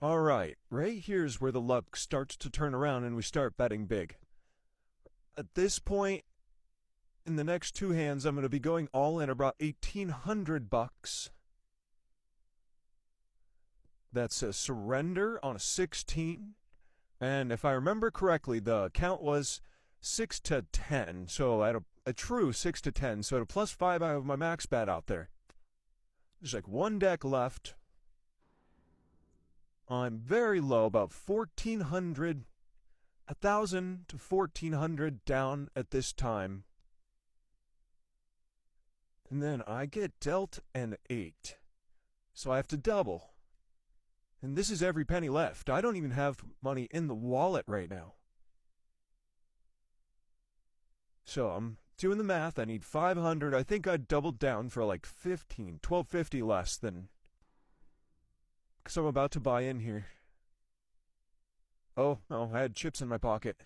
Alright, right here's where the luck starts to turn around and we start betting big. At this point, in the next two hands, I'm going to be going all in about 1,800 bucks. That's a surrender on a 16. And if I remember correctly, the count was 6 to 10. So at a true 6 to 10. So at a plus 5, I have my max bet out there. There's like one deck left. I'm very low, about 1,400, 1,000 to 1,400 down at this time. And then I get dealt an 8. So I have to double. And this is every penny left. I don't even have money in the wallet right now. So I'm doing the math. I need 500. I think I doubled down for like 15, 1250 less than. Because I'm about to buy in here. Oh, I had chips in my pocket.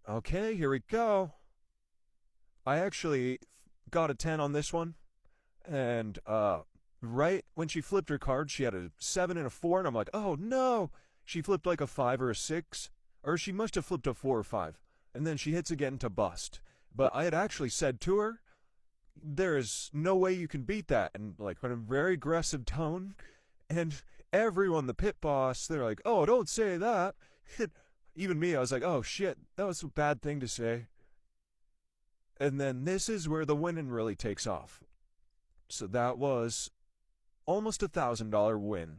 Okay, here we go. I actually got a 10 on this one. And right when she flipped her card, she had a 7 and a 4. And I'm like, oh no! She flipped like a 5 or a 6. Or she must have flipped a 4 or 5. And then she hits again to bust. But I had actually said to her, there is no way you can beat that. And like in a very aggressive tone. And everyone, the pit boss, they're like, oh, don't say that. Even me, I was like, oh shit, that was a bad thing to say. And then this is where the winning really takes off. So that was almost $1,000 win.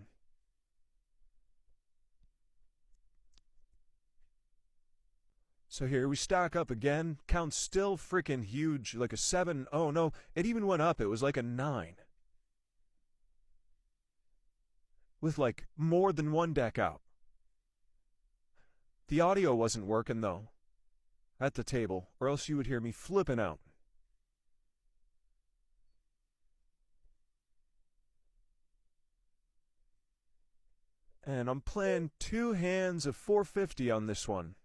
So here we stack up again. Count's still freaking huge, like a 7. Oh no, it even went up. It was like a 9. With like more than one deck out. The audio wasn't working though at the table, or else you would hear me flipping out. And I'm playing 2 hands of 450 on this one.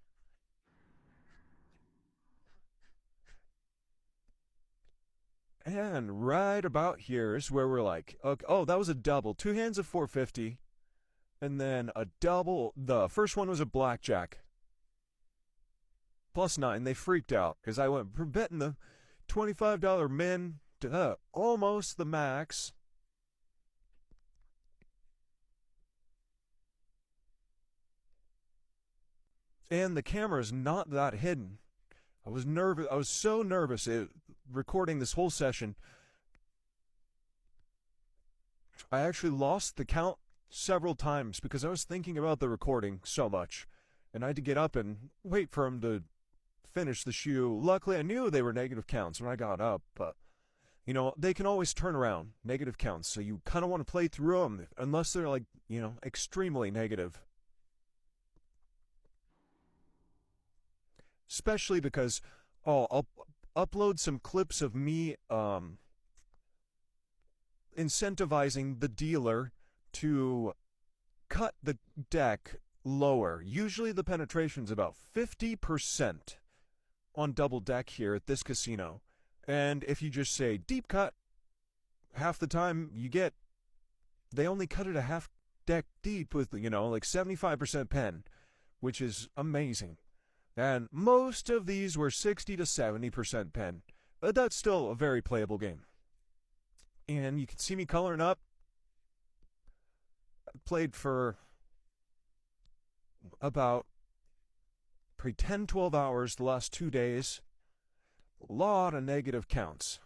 And right about here is where we're like, okay, oh, that was a double. 2 hands of 450. And then a double. The first one was a blackjack. Plus 9. They freaked out because I went from betting the $25 min to almost the max. And the camera's not that hidden. I was nervous. I was so nervous recording this whole session. I actually lost the count several times because I was thinking about the recording so much. And I had to get up and wait for him to finish the shoe. Luckily, I knew they were negative counts when I got up, but you know, they can always turn around negative counts. So you kind of want to play through them unless they're like, you know, extremely negative. Especially because, I'll upload some clips of me incentivizing the dealer to cut the deck lower. Usually the penetration's about 50% on double deck here at this casino. And if you just say deep cut, half the time they only cut it a half deck deep with, you know, like 75% pen, which is amazing. And most of these were 60 to 70% pen. But that's still a very playable game. And you can see me coloring up. I played for about 10, 12 hours the last 2 days. A lot of negative counts.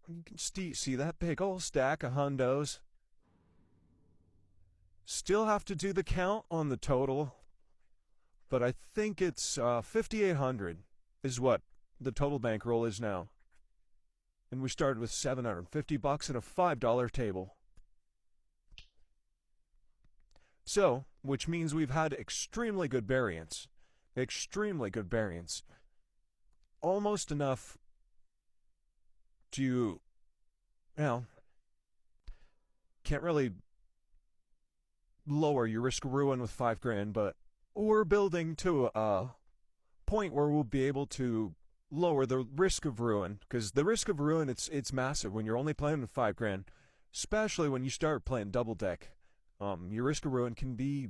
You can see that big old stack of hundos. Still have to do the count on the total. But I think it's 5,800 is what the total bankroll is now. And we started with 750 bucks and a $5 table. So, which means we've had extremely good variance. Extremely good variance. Almost enough to, well, can't really lower your risk of ruin with $5 grand, but we're building to a point where we'll be able to lower the risk of ruin, because the risk of ruin, it's massive when you're only playing with 5 grand, especially when you start playing double deck. Your risk of ruin can be,